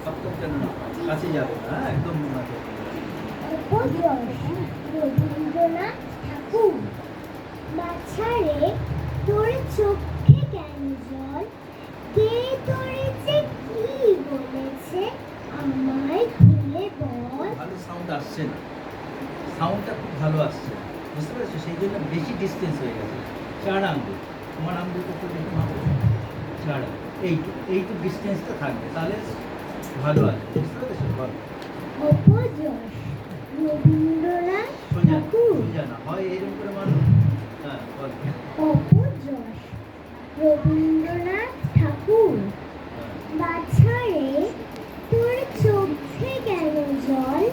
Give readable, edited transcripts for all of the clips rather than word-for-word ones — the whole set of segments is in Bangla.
সপ্তম যেন না কাছে যাবে না, একদম রবীন্দ্রনাথ ঠাকুর। বাছারে তোর চোখে কেন জল, কে তোরে যে কি বলেছে আমায় খুলে বল। ভালো সাউন্ড আসছে না, সাউন্ডটা খুব ভালো আসছে, বুঝতে পেরেছো? সেই জন্য বেশি ডিস্টেন্স হয়ে গেছে। 4 আঙ্গুল, তোমার আঙ্গুল তো দেখে মাপো, 4 এইটু ডিস্টেন্সটা থাকবে, তাহলে ভালো আছে, বুঝতে পেরেছো? বল। অপযশ রবীন্দ্রনাথ ঠাকুর। সোজা না হয় এরকম করে মারো। হ্যাঁ বল। অপযশ রবীন্দ্রনাথ ঠাকুর। বাছারে তোর চোখে কেন জল,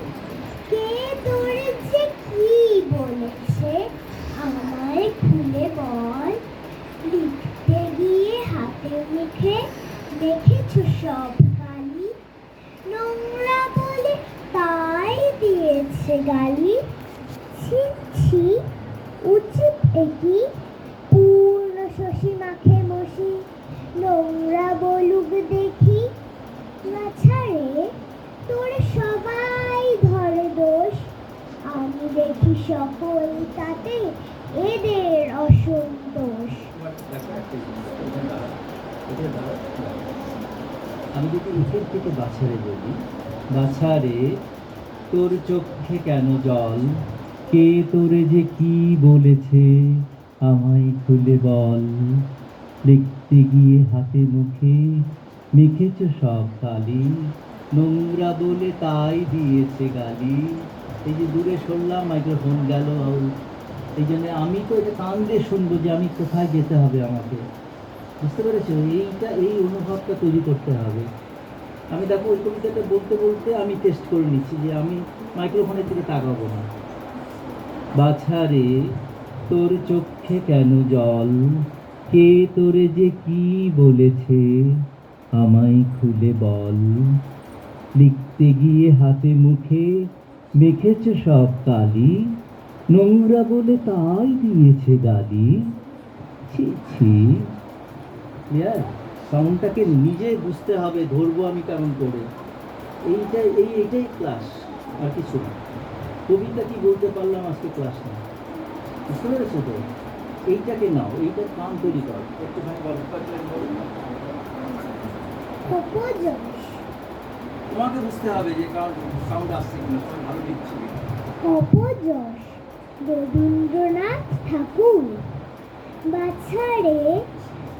কে তোরে যে কি বলেছে আমায় খুলে বল। লিখতে গিয়ে হাতে মুখে দেখেছো সব কালি, নোংরা বলে তাই দিয়েছে গালি। ছি ছি উচিত একি পূর্ণ শশী মাখে মশি, নোংরা বলুক দেখি। বাছারে তোর সবাই ধরে দোষ, আমি দেখি সকল তাতে এদের অসন্তোষ। আমি যদি উপর থেকে বাছারে বলি, বাছারে তোর চোখে কেন জল, কে তোরে যে কি বলেছে আমায় খুলে বল। লিখতে গিয়ে হাতে মুখে মেখেছ সব কালি, নোংরা বলে তাই দিয়েছে গালি। এই যে দূরে সরলাম, মাইক্রোফোন গেল আউট, এই জন্য আমি তো এটা কান দিয়ে শুনবো যে আমি কোথায় যেতে হবে আমাকে, বুঝতে পেরেছো? এই অনুভবটা তৈরি করতে হবে। আমি দেখো ওই কবিতাটা বলতে বলতে আমি টেস্ট করে নিচ্ছি যে আমি মাইক্রোফোনের দিকে তাকাবো না। বাছারে তোর চোখে কেন জল, কে তোরে যে কি বলেছে আমায় খুলে বল। লিখতে গিয়ে হাতে মুখে মেখেছ সব কালি, নোংরা বলে তাই দিয়েছে গালি। ছি ছি। ক্লিয়ার? সাউন্ডটাকে নিজে বুঝতে হবে, ধরবো আমি কেমন করে, এইটাই ক্লাস, আর কিছু না। কবিতা কি বলতে পারলাম আজকে ক্লাস না, বুঝতে পেরেছো তো? এইটাকে নাও, এইটা কান তৈরি কর, একটুখানি অপযশ তোমাকে বুঝতে হবে যে কারণ সাউন্ড আসছে কিনা, তোমার ভালো লিখছি। অপযশ রবীন্দ্রনাথ ঠাকুর। বাছারে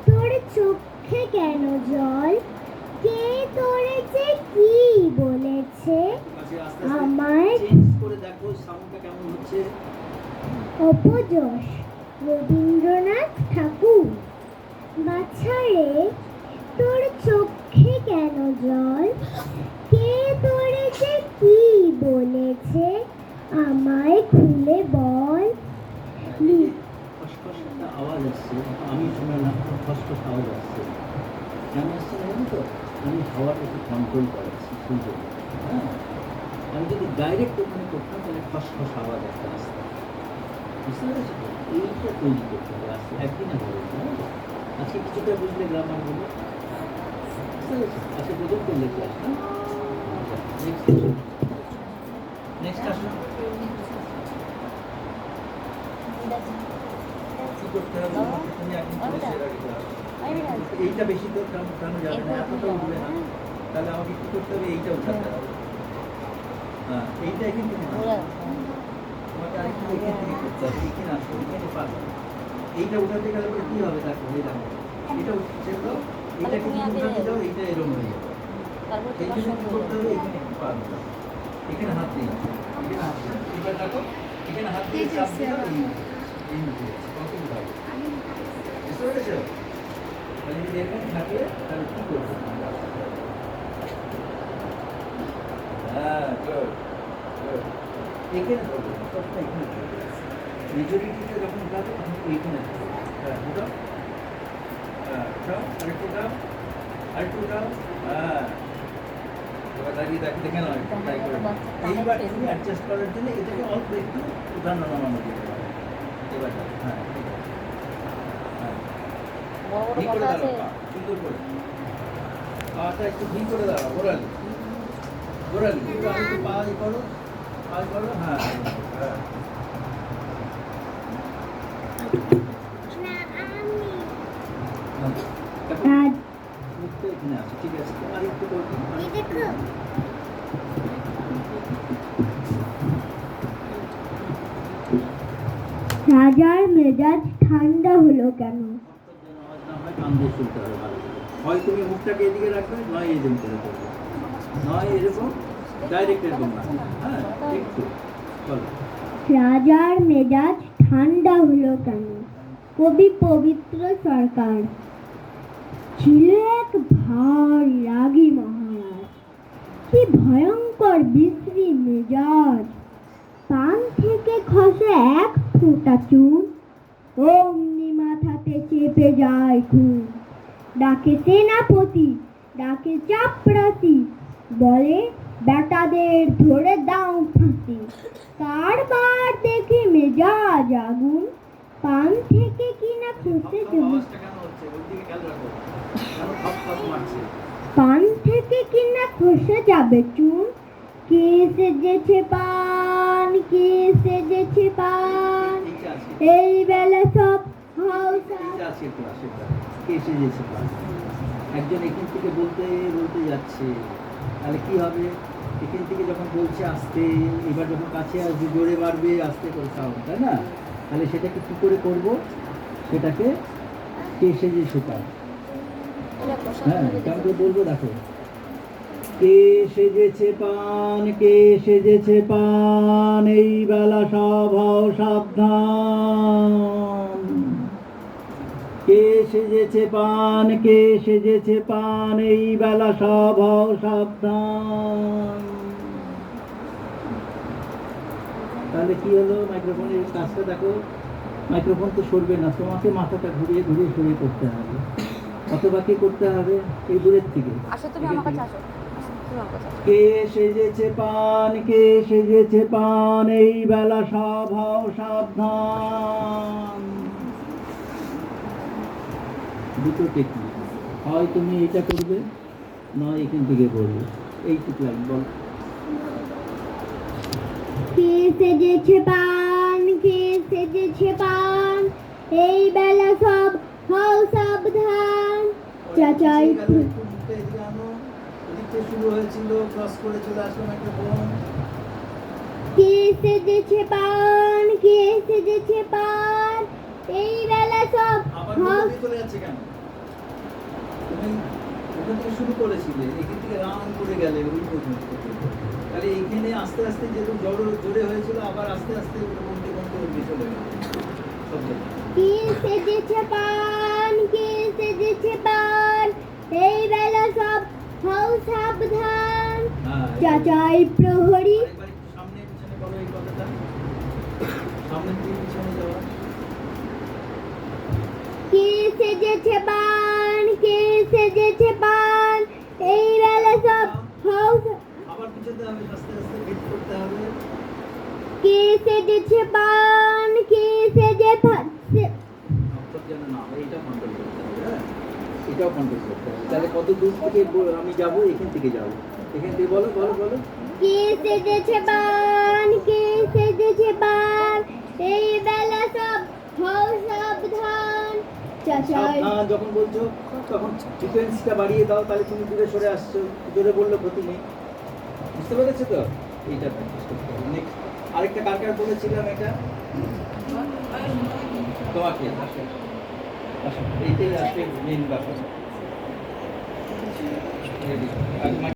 তোর চোখে কেন জল, কে তোরে যে কি বলেছে আমায়। চেঞ্জ করে দেখো সাউন্ডটা কেমন হচ্ছে। অপযশ রবীন্দ্রনাথ ঠাকুর। বাছারে তোর চোখে কেন জল, কে তোরে যে কি বলেছে আমায় খুলে বল। খসখস একটা আওয়াজ আসছে, আমি শুনে না, খসখস আওয়াজ আসছে, কেন আসছে জানি তো? আমি হাওয়াটা একটু কন্ট্রোল করাচ্ছি সেই জন্য। হ্যাঁ, আমি যদি ডাইরেক্ট ওখানে করতাম তাহলে খসখস আওয়াজ একটা আসতো, বুঝতে পেরেছি তো? এইটা তৈরি করতে হবে আসছে, একদিনে হবে না। আজকে কিছুটা বুঝলে গ্রামার বলে, বুঝতে পেরেছি? আজকে প্রথম করলে ক্লাস না। নেক্সট আসুন, কি করতে হবে তুমি একদিন করেছি এর আগে ক্লাস। এইটা বেশি তো কেন যাবে না, এতটা উঠবে না, তাহলে আমাকে কি করতে হবে? এইটা উঠাতে হবে। হ্যাঁ, এইটা কিন্তু তোমাকে আরেকটু এখান থেকে করতে হবে, এখানে আসো, এখানে পারবে। এইটা উঠাতে গেলে পরে কি হবে দেখো, এই দেখো এটা উঠছে তো, এইটা কিন্তু উঠাতে যাও, এইটা এরকম হয়ে যাবে। এই জন্য কি করতে হবে? এখানে একটু পারবে, এখানে হাত দিয়ে, এখানে হাত দিয়ে, এবার দেখো এখানে হাত দিয়ে চাপ দিয়ে দাও, এই উঠে যাচ্ছে, কত উঠাবে, বুঝতে পেরেছো? তাহলে যদি এরকম থাকে তাহলে কি করবো? হ্যাঁ, গুড গুড। এখানে ধরবো, সবটা এখানে ধরবো। মেজরিটিতে যখন উঠাবে তখন এইখানে ধরবো। হ্যাঁ, উঠাও, হ্যাঁ উঠাও, আরেকটু উঠাও, আরেকটু উঠাও। হ্যাঁ, এবার দাঁড়িয়ে দেখে নাও, একটু ট্রাই করে নাও। এইবার তুমি অ্যাডজাস্ট করার জন্য এটাকে অল্প একটু উঠানো নামানো দিতে পারো। এবার হ্যাঁ, হ্যাঁ, সুন্দর করে। পাটা একটু ঘি করে দাও, ঘোরালি ঘোরালি, একটু আরেকটু পা ই করো, পা ই করো, হ্যাঁ হ্যাঁ। রাজ মুখটা এখানে আছে, ঠিক আছে, আর একটু করবো, আর এই একটু দেখো রাজার মেজাজ ঠান্ডা হলো কেন? যেন আওয়াজ না হয়, কান দিয়ে শুনতে হবে ভালো করে। হয় তুমি মুখটাকে এদিকে রাখবে, নয় এদিকে করে করবে, নয় এরকম ডাইরেক্ট এরকম না, হ্যাঁ একটু বলো। রাজার মেজাজ ঠান্ডা হলো কেন? কবি পবিত্র সরকার। ছিল এক ভারী রাগী মহারাজ, কি ভয়ঙ্কর বিশ্রী মেজাজ। পান থেকে খসে এক ফোঁটা চুন, অমনি মাথাতে চেপে যায় খুন। ডাকে সেনাপতি, ডাকে চাপরাশি, বলে বেটাদের ধরে দাও ফাঁসি। কারবার দেখে মেজাজ আগুন, পান থেকে কিনা খসে চুন, আওয়াজটা কেন হচ্ছে, ওই দিকে খেয়াল রাখো, কেন খপ খপ মারছে। পান থেকে কিনা খসে যাবে চুন। কে সেজেছে পান, কে সেজেছে পান, এইটা আছে, এই বেলা সব হাউসা। এইটা আছে, একটু আসে এটা। কে সেজেছে পা? একজন এখান থেকে বলতে বলতে যাচ্ছে, তাহলে কি হবে? এখান থেকে যখন বলছে আসতে, এবার যখন কাছে আসবে জোরে বাড়বে, আস্তে করে সাউন্ড, তাই না? তাহলে সেটাকে কি করে করব? সেটাকে কে সেজেছে পা, হ্যাঁ কেমন করে বলবো দেখো। কে সেজেছে পান, কে সেজেছে পান, এই বেলা সব হও সাবধান। কে সেজেছে পান, কে সেজেছে পান, এই বেলা সব হও সাবধান। তাহলে কি হলো? মাইক্রোফোনের কাজটা দেখো, মাইক্রোফোন তো সরবে না, তোমাকে মাথাটা ঘুরিয়ে ঘুরিয়ে সরিয়ে করতে হবে। অথবা কি করতে হবে? এই দূরের থেকে, আসো তুমি আমার কাছে আসো, তুমি আমার কাছে আসো। কে সেজেছে পান, কে সেজেছে পান, এই বেলা সব হও সাবধান। দুটো টেকনিক, হয় তুমি এটা করবে, নয় এখান থেকে করবে। এইটুকু লাইন বল। কে সেজেছে পান, কে সেজেছে পান, এই বেলা সব হও সাবধান। চাচাই একটু মুখটা এদিকে আনো, ওদিক থেকে শুরু হয়েছিল, ক্রস করে চলে আসলো মাইক্রোফোন। কে সেজেছে পান, কে সেজেছে পান, এই বেলা সব আবার হও। মুখ দিয়ে চলে যাচ্ছে কেন? তুমি ওখান থেকে শুরু করেছিলে, এখান থেকে রান করে গেলে ওই পর্যন্ত। তাহলে এইখানে আস্তে আস্তে যেরকম জোরে হয়েছিল, আবার আস্তে আস্তে কমতে কমতে ওদিকে চলে গেল শব্দটা। কে সেজেছে পান, কে সেজেছে পান, এই বেলা সব হও সাবধান। হ্যাঁ, চাচাই প্রহরী, আরেকবার একটু সামনে পিছনে বলো এই কথাটা। সামনে দিয়ে পিছনে যাওয়া। কে সেজেছে পান, কে সেজেছে পান, এই বেলা সব হও সা- আবার পিছনে হবে, আস্তে আস্তে হিট করতে হবে। কে সেজেছে পান, কে সেজে পা- সে- অক্ষর যেন না হয়, এটা কন্ট্রোল করতে হবে, হ্যাঁ এটাও কন্ট্রোল করতে হবে। তাহলে কত দূর থেকে আমি যাবো, এখান থেকে যাবো, এখান থেকে বলো বলো বলো। কে সেজেছে পান, কে সেজেছে পান, এই বেলা সব হও সাবধান। চাচাই সাবধান যখন বলছো, তখন ফ্রিকোয়েন্সিটা বাড়িয়ে দাও, তাহলে তুমি দূরে সরে আসছো, জোরে বললে ক্ষতি নেই। বুঝতে পেরেছো তো? এইটা প্র্যাকটিস করতে হবে। নেক্সট আরেকটা কার কার বলেছিলাম এটা? তোমাকে আসো আসো, এইটাই আসবে মেন ব্যাপার। রেডি।